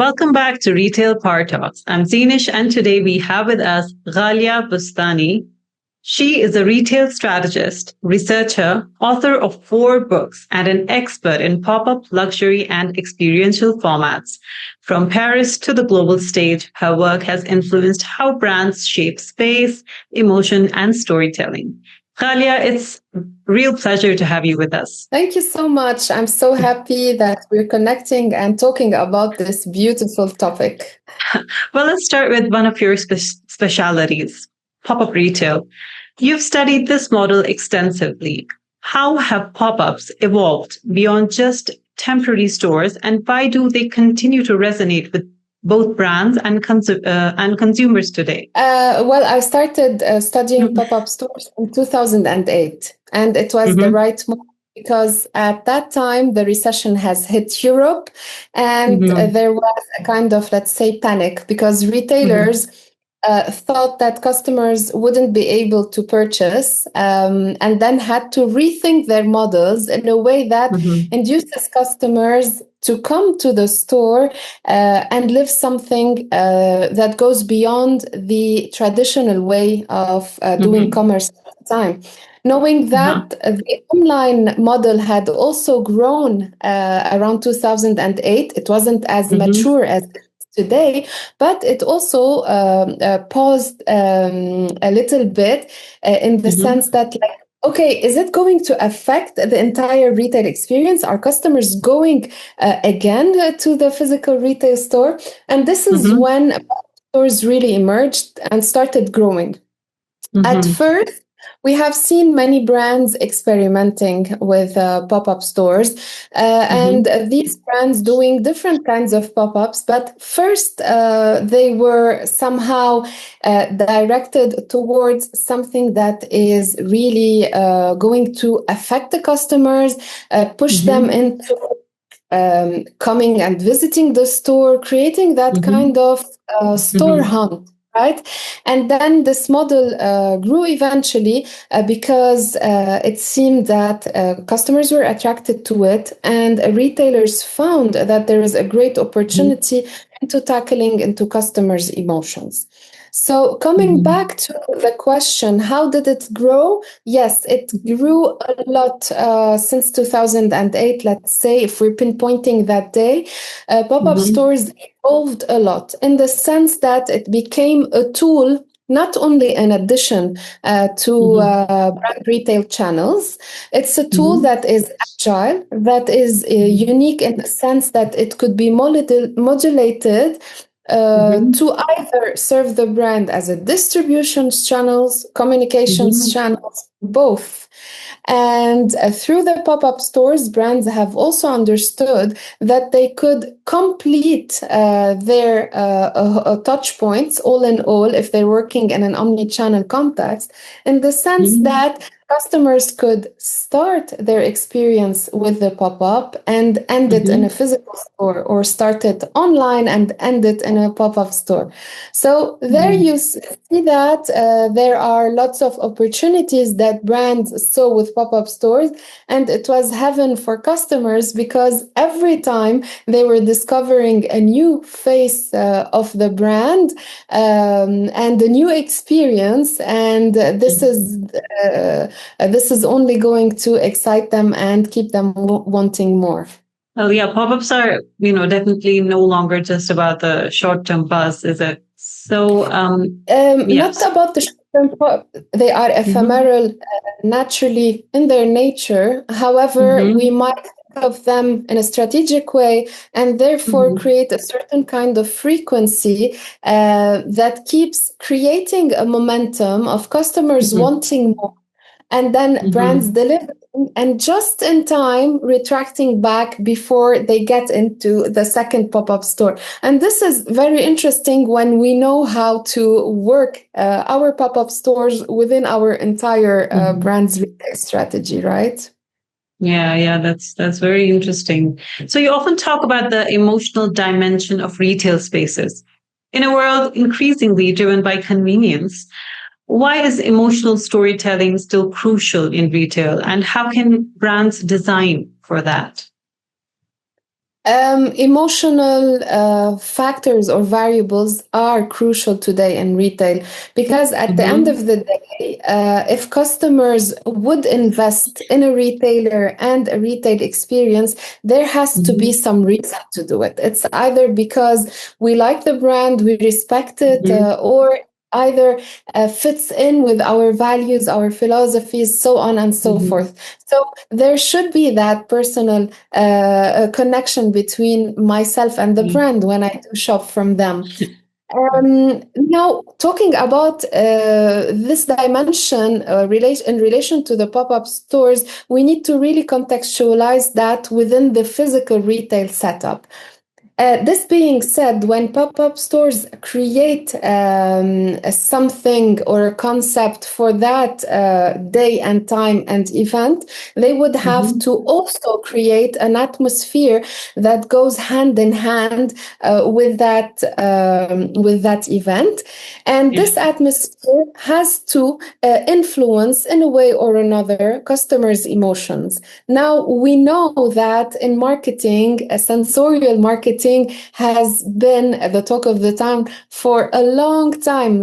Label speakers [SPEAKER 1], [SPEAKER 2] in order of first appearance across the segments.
[SPEAKER 1] Welcome back to Retail Power Talks. I'm Zeenish, and today we have with us Ghalia Boustani. She is a retail strategist, researcher, author of 4 books, and an expert in pop-up, luxury, and experiential formats. From Paris to the global stage, her work has influenced how brands shape space, emotion, and storytelling. Ghalia, it's a real pleasure to have you with us.
[SPEAKER 2] Thank you so much. I'm so happy that we're connecting and talking about this beautiful topic.
[SPEAKER 1] Well, let's start with one of your specialities, pop-up retail. You've studied this model extensively. How have pop-ups evolved beyond just temporary stores, and why do they continue to resonate with both brands and consumers today?
[SPEAKER 2] Well, I started studying pop-up stores in 2008, and it was the right moment because at that time the recession has hit Europe, and there was a kind of, let's say, panic because retailers thought that customers wouldn't be able to purchase, and then had to rethink their models in a way that induces customers to come to the store and live something that goes beyond the traditional way of doing commerce at the time. Knowing that the online model had also grown around 2008, it wasn't as mature as today, but it also paused a little bit in the sense that, like, okay, is it going to affect the entire retail experience? Are customers going again to the physical retail store? And this is when stores really emerged and started growing. At first, we have seen many brands experimenting with pop-up stores and these brands doing different kinds of pop-ups. But first, they were somehow directed towards something that is really going to affect the customers, push them into coming and visiting the store, creating that kind of store hunt. Right. And then this model grew eventually because it seemed that customers were attracted to it, and retailers found that there is a great opportunity into tackling into customers' emotions. So coming back to the question, how did it grow? Yes, it grew a lot since 2008, let's say, if we're pinpointing that day. Pop-up stores evolved a lot in the sense that it became a tool not only in addition to brand retail channels. It's a tool that is agile, that is unique in the sense that it could be modulated to either serve the brand as a distribution channels, communications channels, both. And through the pop-up stores, brands have also understood that they could complete their touch points all in all if they're working in an omni-channel context, in the sense that customers could start their experience with the pop-up and end it in a physical store, or start it online and end it in a pop-up store. So there you see that there are lots of opportunities that brands saw with pop-up stores, and it was heaven for customers because every time they were discovering a new face of the brand and a new experience, and this is only going to excite them and keep them wanting more.
[SPEAKER 1] Well, yeah, pop-ups are, definitely no longer just about the short-term buzz, is it? So,
[SPEAKER 2] not about the short-term pop. They are ephemeral naturally in their nature. However, we might think of them in a strategic way and therefore create a certain kind of frequency that keeps creating a momentum of customers wanting more. And then brands delivering and just in time retracting back before they get into the second pop-up store. And this is very interesting when we know how to work our pop-up stores within our entire brand's retail strategy, right?
[SPEAKER 1] Yeah, that's very interesting. So you often talk about the emotional dimension of retail spaces. In a world increasingly driven by convenience, why is emotional storytelling still crucial in retail, and how can brands design for that?
[SPEAKER 2] Emotional factors or variables are crucial today in retail because at the end of the day, if customers would invest in a retailer and a retail experience, there has to be some reason to do it. It's either because we like the brand, we respect it, or either fits in with our values, our philosophies, so on and so forth. So there should be that personal connection between myself and the brand when I do shop from them. Now, talking about this dimension in relation to the pop-up stores, we need to really contextualize that within the physical retail setup. This being said, when pop-up stores create something or a concept for that day and time and event, they would have to also create an atmosphere that goes hand in hand with that event. And this atmosphere has to influence in a way or another customers' emotions. Now, we know that in marketing, sensorial marketing has been the talk of the town for a long time,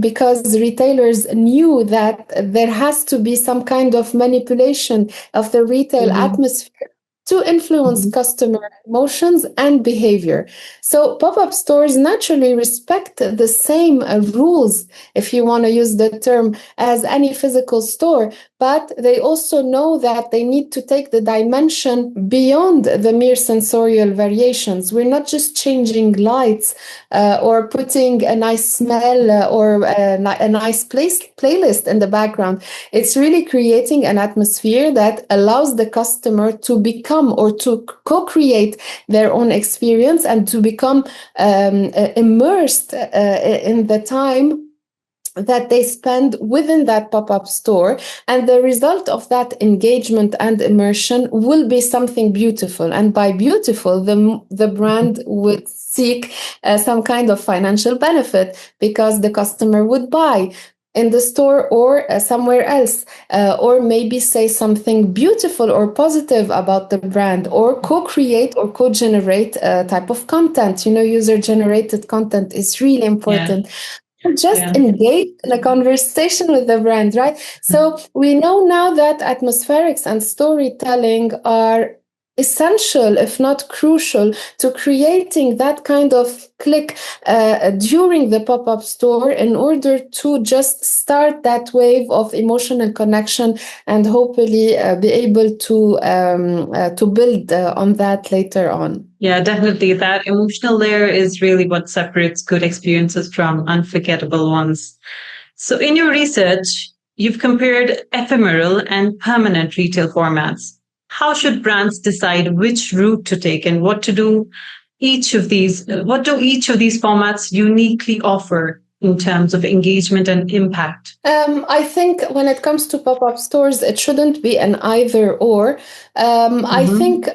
[SPEAKER 2] because retailers knew that there has to be some kind of manipulation of the retail atmosphere to influence customer emotions and behavior. So pop-up stores naturally respect the same rules, if you want to use the term, as any physical store, but they also know that they need to take the dimension beyond the mere sensorial variations. We're not just changing lights or putting a nice smell or a nice playlist in the background. It's really creating an atmosphere that allows the customer to become or to co-create their own experience and to become immersed in the time that they spend within that pop-up store, and the result of that engagement and immersion will be something beautiful. And by beautiful, the brand would seek some kind of financial benefit because the customer would buy in the store or somewhere else, or maybe say something beautiful or positive about the brand, or co-create or co-generate a type of content. User-generated content is really important. Just engage in a conversation with the brand, right? So we know now that atmospherics and storytelling are essential, if not crucial, to creating that kind of click during the pop-up store in order to just start that wave of emotional connection and hopefully be able to build on that later on.
[SPEAKER 1] Yeah, definitely. That emotional layer is really what separates good experiences from unforgettable ones. So in your research, you've compared ephemeral and permanent retail formats. How should brands decide which route to take and what do each of these formats uniquely offer in terms of engagement and impact?
[SPEAKER 2] I think when it comes to pop-up stores, it shouldn't be an either or. I think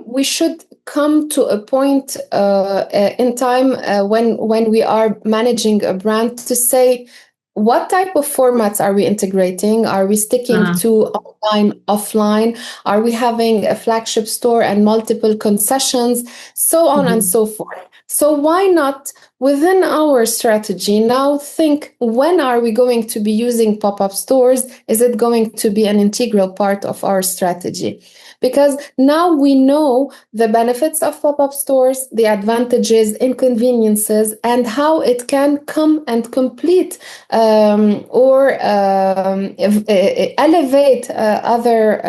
[SPEAKER 2] we should come to a point in time when we are managing a brand to say, what type of formats are we integrating? Are we sticking to online, offline? Are we having a flagship store and multiple concessions? So on and so forth. So why not, within our strategy, now think, when are we going to be using pop-up stores? Is it going to be an integral part of our strategy? Because now we know the benefits of pop-up stores, the advantages, inconveniences, and how it can come and complete or elevate other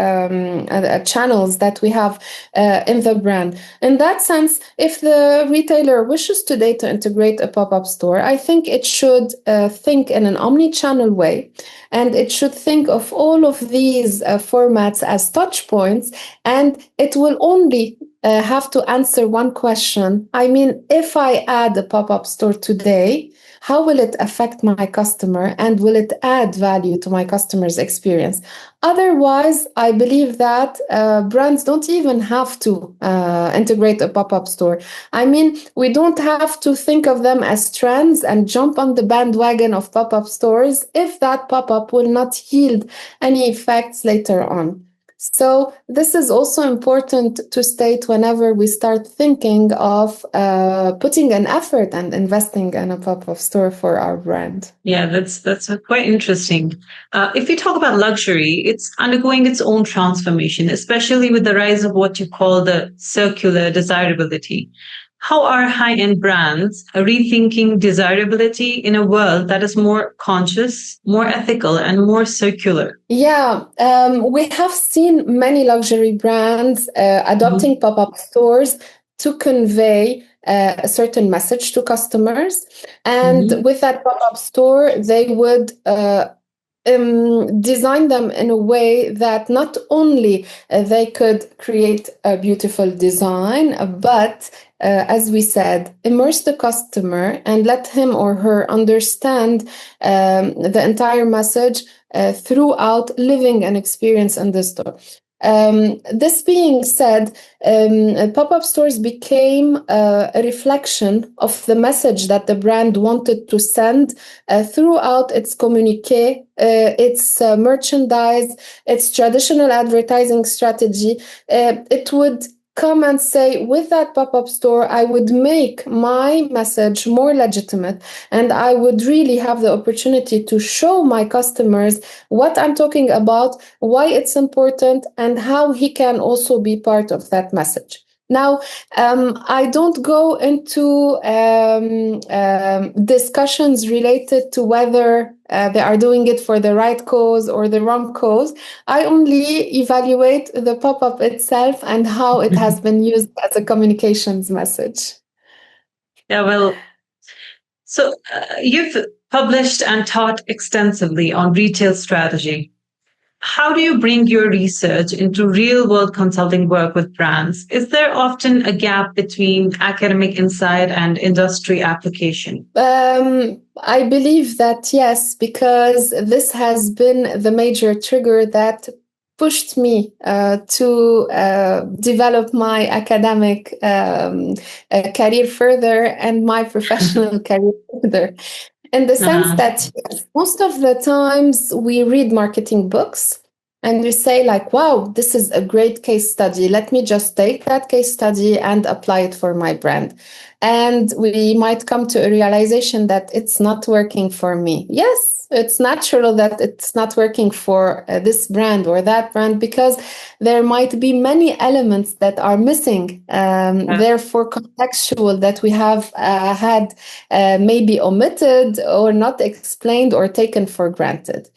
[SPEAKER 2] channels that we have in the brand. In that sense, if the retailer wishes today to integrate a pop-up store, I think it should think in an omni-channel way, and it should think of all of these formats as touch points, and it will only have to answer one question. I mean, if I add a pop-up store today, how will it affect my customer, and will it add value to my customer's experience? Otherwise, I believe that brands don't even have to integrate a pop-up store. I mean, we don't have to think of them as trends and jump on the bandwagon of pop-up stores if that pop-up will not yield any effects later on. So this is also important to state whenever we start thinking of putting an effort and investing in a pop-up store for our brand.
[SPEAKER 1] Yeah, that's quite interesting. If you talk about luxury, it's undergoing its own transformation, especially with the rise of what you call the circular desirability. How are high-end brands rethinking desirability in a world that is more conscious, more ethical, and more circular?
[SPEAKER 2] Yeah, we have seen many luxury brands adopting pop-up stores to convey a certain message to customers. And with that pop-up store, they would design them in a way that not only they could create a beautiful design, but as we said, immerse the customer and let him or her understand the entire message throughout living an experience in the store. This being said, pop-up stores became a reflection of the message that the brand wanted to send throughout its communique, its merchandise, its traditional advertising strategy. It would come and say, with that pop-up store, I would make my message more legitimate, and I would really have the opportunity to show my customers what I'm talking about, why it's important, and how he can also be part of that message. Now, I don't go into discussions related to whether they are doing it for the right cause or the wrong cause. I only evaluate the pop-up itself and how it has been used as a communications message.
[SPEAKER 1] Yeah, well, so you've published and taught extensively on retail strategy. How do you bring your research into real world consulting work with brands? Is there often a gap between academic insight and industry application?
[SPEAKER 2] I believe that yes, because this has been the major trigger that pushed me to develop my academic career further and my professional career further. In the sense that most of the times we read marketing books and we say like, wow, this is a great case study. Let me just take that case study and apply it for my brand. And we might come to a realization that it's not working for me. Yes, it's natural that it's not working for this brand or that brand because there might be many elements that are missing, therefore contextual, that we have had maybe omitted or not explained or taken for granted.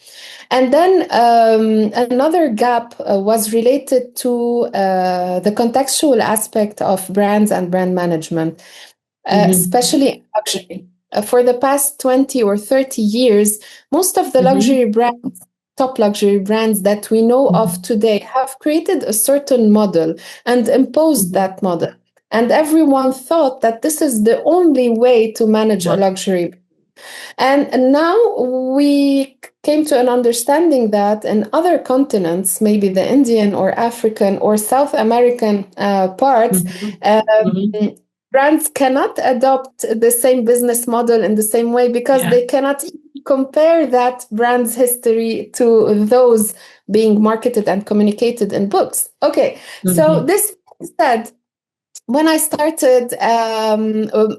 [SPEAKER 2] And then another gap was related to the contextual aspect of brands and brand management, especially in luxury. For the past 20 or 30 years, most of the luxury brands, top luxury brands that we know of today, have created a certain model and imposed that model. And everyone thought that this is the only way to manage a luxury. And now we came to an understanding that in other continents, maybe the Indian or African or South American parts, brands cannot adopt the same business model in the same way because they cannot compare that brand's history to those being marketed and communicated in books. Okay, so this said, when I started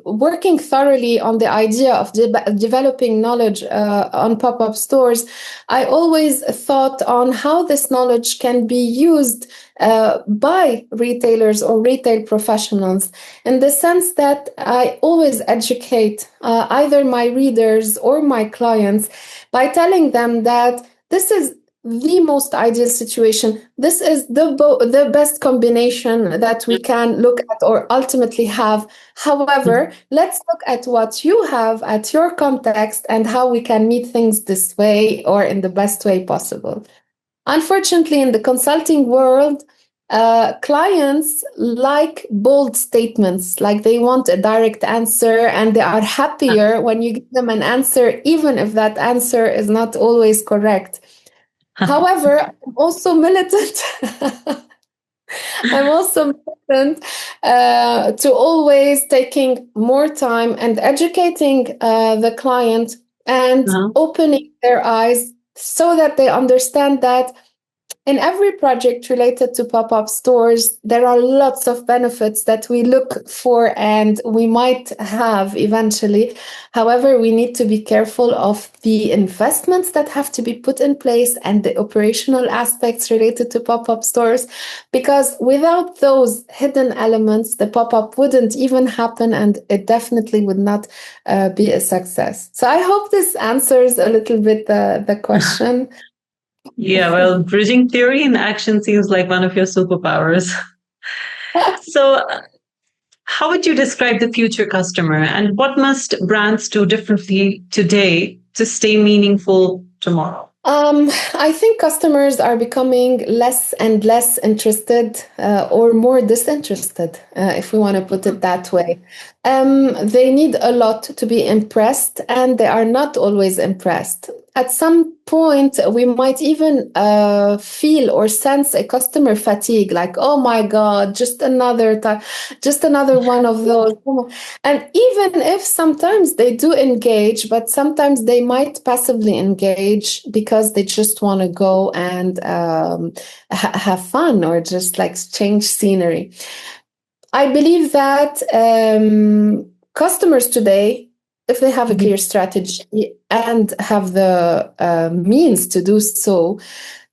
[SPEAKER 2] working thoroughly on the idea of developing knowledge on pop-up stores, I always thought on how this knowledge can be used by retailers or retail professionals, in the sense that I always educate either my readers or my clients by telling them that this is the most ideal situation. This is the best combination that we can look at or ultimately have. However, let's look at what you have at your context and how we can meet things this way or in the best way possible. Unfortunately, in the consulting world, clients like bold statements, like they want a direct answer, and they are happier when you give them an answer, even if that answer is not always correct. However, I'm also militant. I'm also militant to always taking more time and educating the client and opening their eyes so that they understand that in every project related to pop-up stores, there are lots of benefits that we look for and we might have eventually. However, we need to be careful of the investments that have to be put in place and the operational aspects related to pop-up stores, because without those hidden elements, the pop-up wouldn't even happen and it definitely would not be a success. So I hope this answers a little bit the question.
[SPEAKER 1] Yeah, well, bridging theory and action seems like one of your superpowers. So, how would you describe the future customer, and what must brands do differently today to stay meaningful tomorrow?
[SPEAKER 2] I think customers are becoming less and less interested or more disinterested, if we want to put it that way. They need a lot to be impressed, and they are not always impressed. At some point, we might even feel or sense a customer fatigue, like, oh my God, just another time, just another one of those. And even if sometimes they do engage, but sometimes they might passively engage because they just want to go and have fun or just like change scenery. I believe that customers today, if they have a clear strategy and have the means to do so,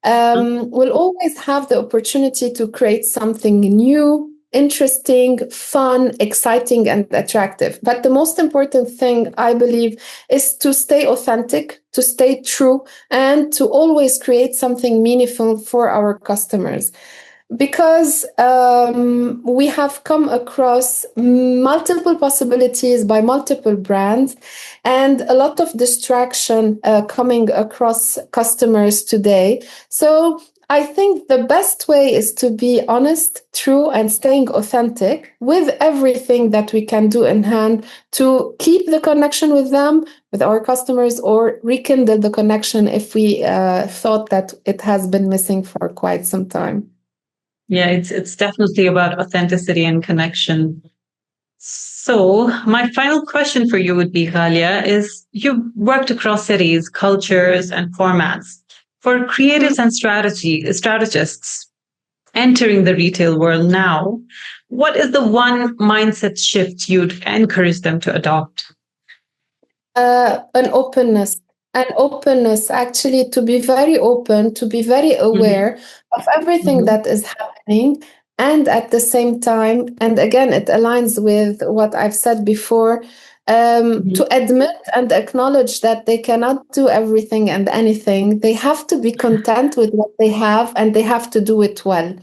[SPEAKER 2] will always have the opportunity to create something new, interesting, fun, exciting, and attractive. But the most important thing, I believe, is to stay authentic, to stay true, and to always create something meaningful for our customers. Because we have come across multiple possibilities by multiple brands and a lot of distraction coming across customers today. So I think the best way is to be honest, true, and staying authentic with everything that we can do in hand to keep the connection with them, with our customers, or rekindle the connection if we thought that it has been missing for quite some time.
[SPEAKER 1] Yeah, it's definitely about authenticity and connection. So, my final question for you would be, Ghalia, is you've worked across cities, cultures, and formats. For creatives and strategists entering the retail world now, what is the one mindset shift you'd encourage them to adopt?
[SPEAKER 2] An openness, actually, to be very open, to be very aware of everything that is happening. And at the same time, and again, it aligns with what I've said before, to admit and acknowledge that they cannot do everything and anything. They have to be content with what they have and they have to do it well.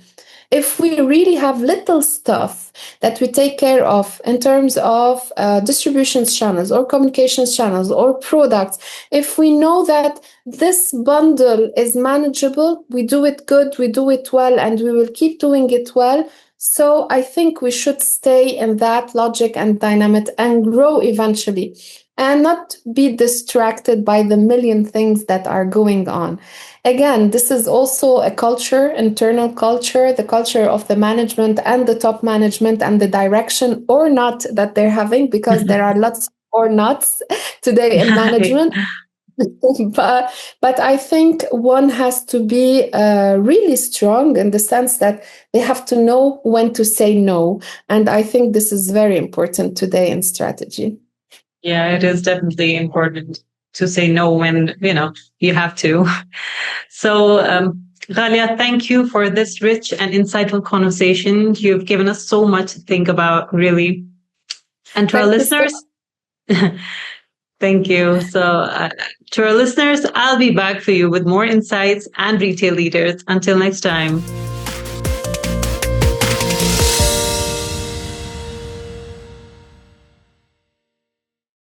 [SPEAKER 2] If we really have little stuff that we take care of in terms of distribution channels or communications channels or products, if we know that this bundle is manageable, we do it good, we do it well, and we will keep doing it well. So I think we should stay in that logic and dynamic and grow eventually, and not be distracted by the million things that are going on. Again, this is also a culture, internal culture, the culture of the management and the top management and the direction or not that they're having, because there are lots or nots today in management. But I think one has to be really strong in the sense that they have to know when to say no. And I think this is very important today in strategy.
[SPEAKER 1] Yeah, it is definitely important to say no when, you have to. So, Ghalia, thank you for this rich and insightful conversation. You've given us so much to think about, really. And to our listeners, thank you. So, to our listeners, I'll be back for you with more insights and retail leaders. Until next time.